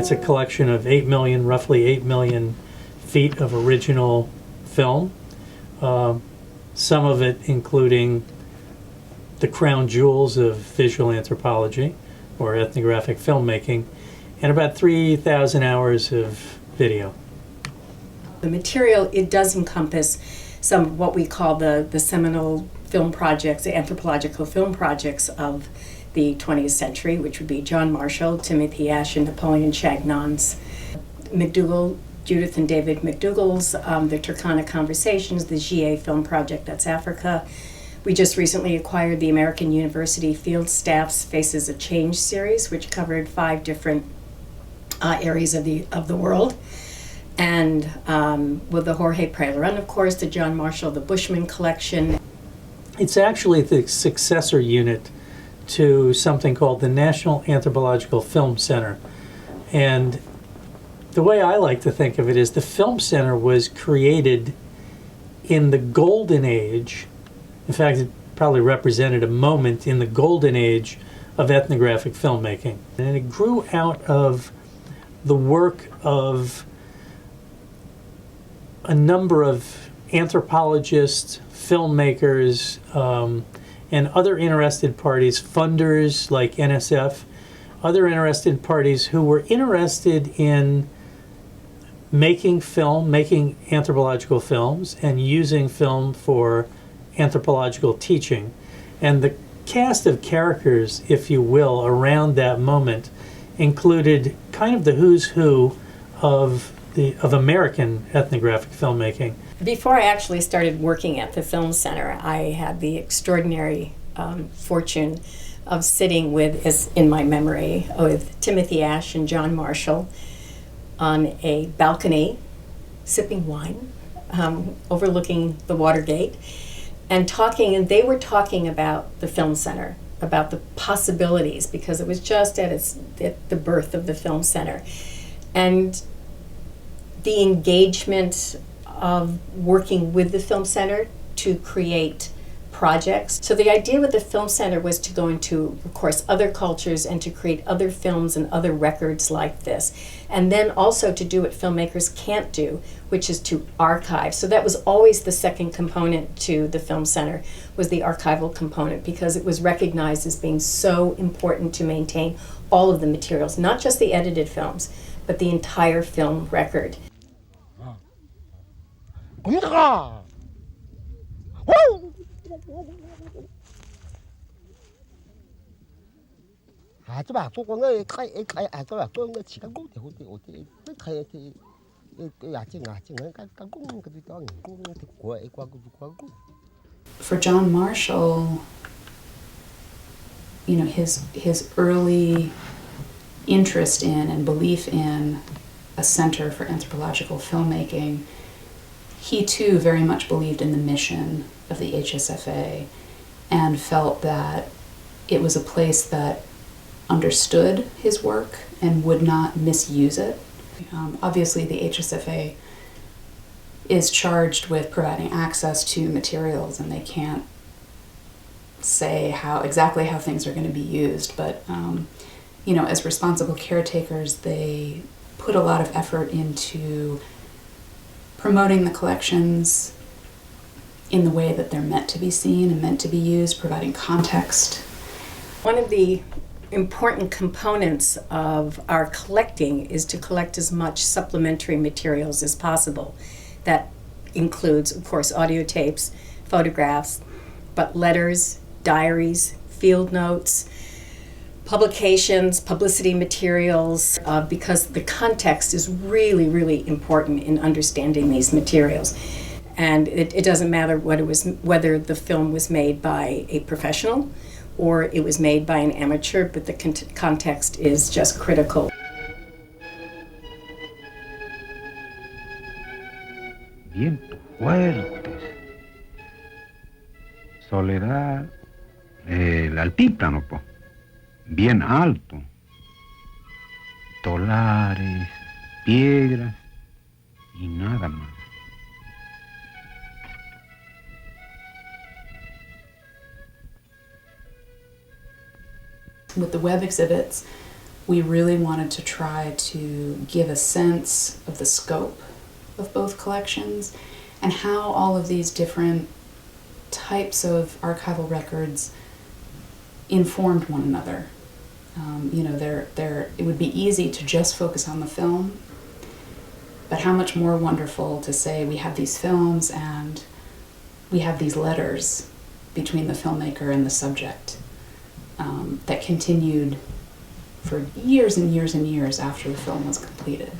it's a collection of 8 million, roughly 8 million feet of original film. Some of it including the crown jewels of visual anthropology or ethnographic filmmaking, and about 3,000 hours of video. The material, it does encompass some of what we call the seminal film projects, the anthropological film projects of the 20th century, which would be John Marshall, Timothy Ash, and Napoleon Chagnon's McDougall, Judith and David McDougall's the Turkana Conversations, the GA Film Project, that's Africa. We just recently acquired the American University Field Staff's Faces of Change series, which covered 5 different areas of the world. And with the Jorge Prellerun, of course, the John Marshall, the Bushman Collection. It's actually the successor unit to something called the National Anthropological Film Center. And the way I like to think of it is the Film Center was created in the golden age. In fact, it probably represented a moment in the golden age of ethnographic filmmaking. And it grew out of the work of a number of anthropologists, filmmakers, and other interested parties, funders like NSF, other interested parties who were interested in making film, making anthropological films, and using film for anthropological teaching. And the cast of characters, if you will, around that moment included kind of the who's who of American ethnographic filmmaking. Before I actually started working at the Film Center, I had the extraordinary fortune of sitting with, as in my memory, with Timothy Ash and John Marshall on a balcony, sipping wine, overlooking the Watergate, and they were talking about the Film Center, about the possibilities, because it was just at the birth of the Film Center. And the engagement of working with the Film Center to create projects. So the idea with the Film Center was to go into, of course, other cultures and to create other films and other records like this. And then also to do what filmmakers can't do, which is to archive. So that was always the second component to the Film Center, was the archival component, because it was recognized as being so important to maintain all of the materials, not just the edited films, but the entire film record. For John Marshall, his early interest in and belief in a center for anthropological filmmaking, he too very much believed in the mission of the HSFA and felt that it was a place that understood his work and would not misuse it. Obviously, the HSFA is charged with providing access to materials, and they can't say exactly how things are going to be used, but as responsible caretakers, they put a lot of effort into promoting the collections in the way that they're meant to be seen and meant to be used, providing context. One of the important components of our collecting is to collect as much supplementary materials as possible. That includes, of course, audio tapes, photographs, but letters, diaries, field notes, publications, publicity materials, because the context is really, really important in understanding these materials. And it doesn't matter whether the film was made by a professional or it was made by an amateur, but the context is just critical. Vientos fuertes, soledad, el altíplano, po, bien alto, tolares, piedras y nada más. With the web exhibits, we really wanted to try to give a sense of the scope of both collections and how all of these different types of archival records informed one another. It would be easy to just focus on the film, but how much more wonderful to say we have these films and we have these letters between the filmmaker and the subject that continued for years and years and years after the film was completed.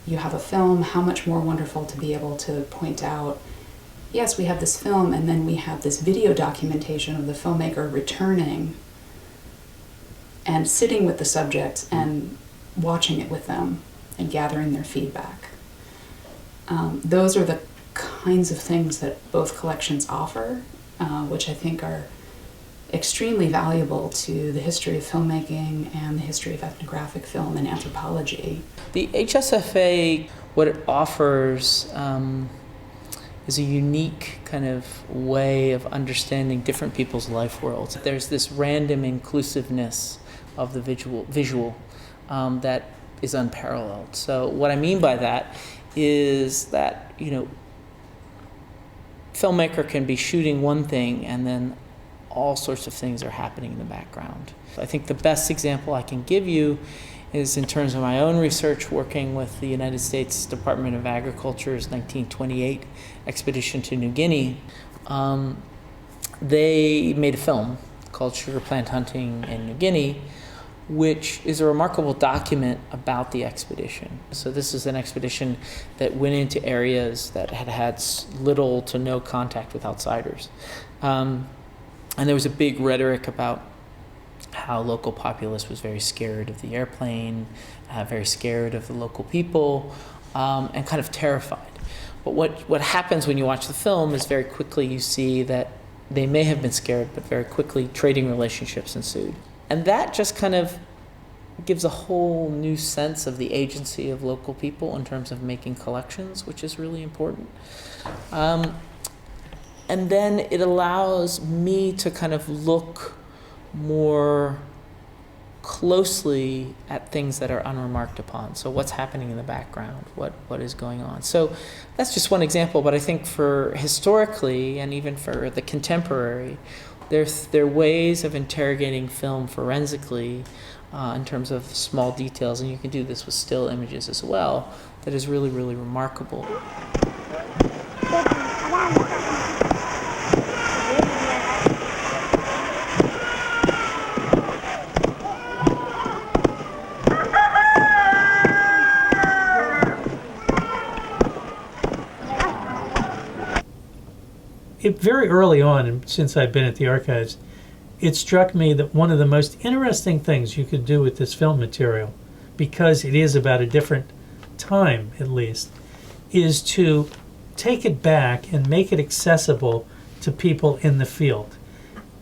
You have a film, how much more wonderful to be able to point out, yes, we have this film, and then we have this video documentation of the filmmaker returning and sitting with the subjects and watching it with them and gathering their feedback. Those are the kinds of things that both collections offer, which I think are extremely valuable to the history of filmmaking and the history of ethnographic film and anthropology. The HSFA, what it offers is a unique kind of way of understanding different people's life worlds. There's this random inclusiveness of the visual that is unparalleled. So what I mean by that is that, filmmaker can be shooting one thing and then all sorts of things are happening in the background. I think the best example I can give you is in terms of my own research working with the United States Department of Agriculture's 1928 expedition to New Guinea. They made a film called Sugar Plant Hunting in New Guinea, which is a remarkable document about the expedition. So this is an expedition that went into areas that had little to no contact with outsiders. And there was a big rhetoric about how local populace was very scared of the airplane, very scared of the local people, and kind of terrified. But what happens when you watch the film is very quickly you see that they may have been scared, but very quickly trading relationships ensued. And that just kind of gives a whole new sense of the agency of local people in terms of making collections, which is really important. And then it allows me to kind of look more closely at things that are unremarked upon. So what's happening in the background, what is going on. So that's just one example, but I think for historically and even for the contemporary, there are ways of interrogating film forensically in terms of small details, and you can do this with still images as well, that is really, really remarkable. Very early on, and since I've been at the archives, it struck me that one of the most interesting things you could do with this film material, because it is about a different time at least, is to take it back and make it accessible to people in the field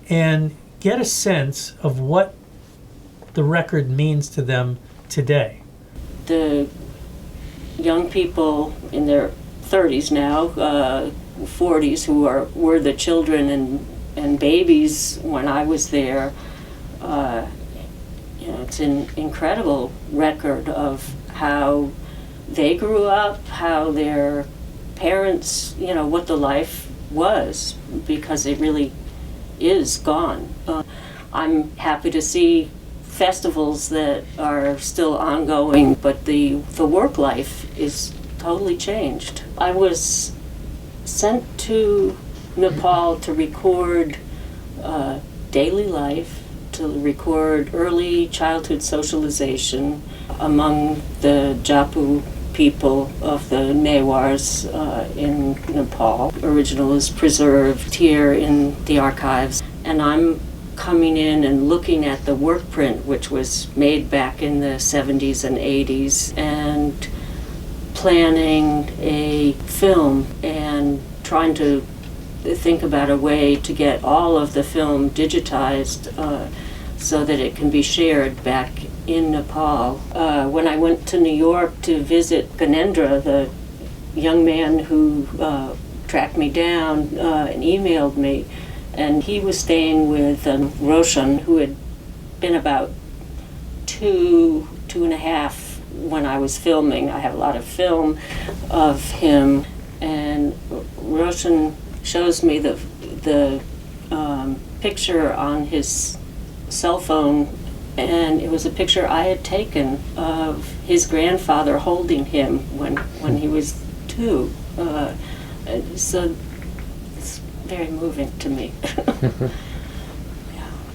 and get a sense of what the record means to them today. The young people in their 30s now, 40s, who were the children and babies when I was there, it's an incredible record of how they grew up, how their parents, what the life was, because it really is gone. I'm happy to see festivals that are still ongoing, but the work life is totally changed. I was sent to Nepal to record daily life, to record early childhood socialization among the Japu people of the Newars in Nepal. Original is preserved here in the archives, and I'm coming in and looking at the work print, which was made back in the 70s and 80s, and planning a film and trying to think about a way to get all of the film digitized so that it can be shared back in Nepal. When I went to New York to visit Ganendra, the young man who tracked me down and emailed me, and he was staying with Roshan, who had been about two and a half when I was filming. I have a lot of film of him, and Roshan shows me the picture on his cell phone, and it was a picture I had taken of his grandfather holding him when he was 2. So it's very moving to me.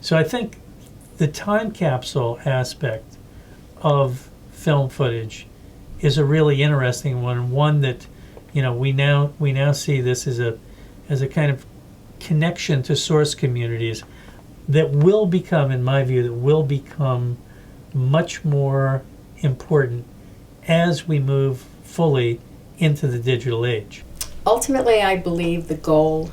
So I think the time capsule aspect of film footage is a really interesting one that, you know, we now see this as a kind of connection to source communities that will become, in my view, much more important as we move fully into the digital age. Ultimately, I believe the goal,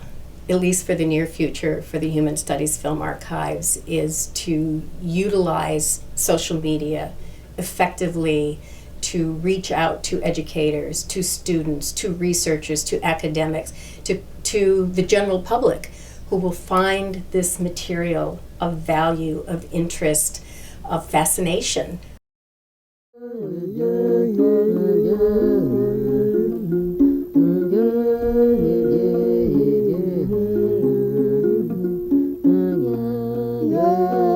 at least for the near future, for the Human Studies Film Archives, is to utilize social media effectively to reach out to educators, to students, to researchers, to academics, to the general public, who will find this material of value, of interest, of fascination. Yeah.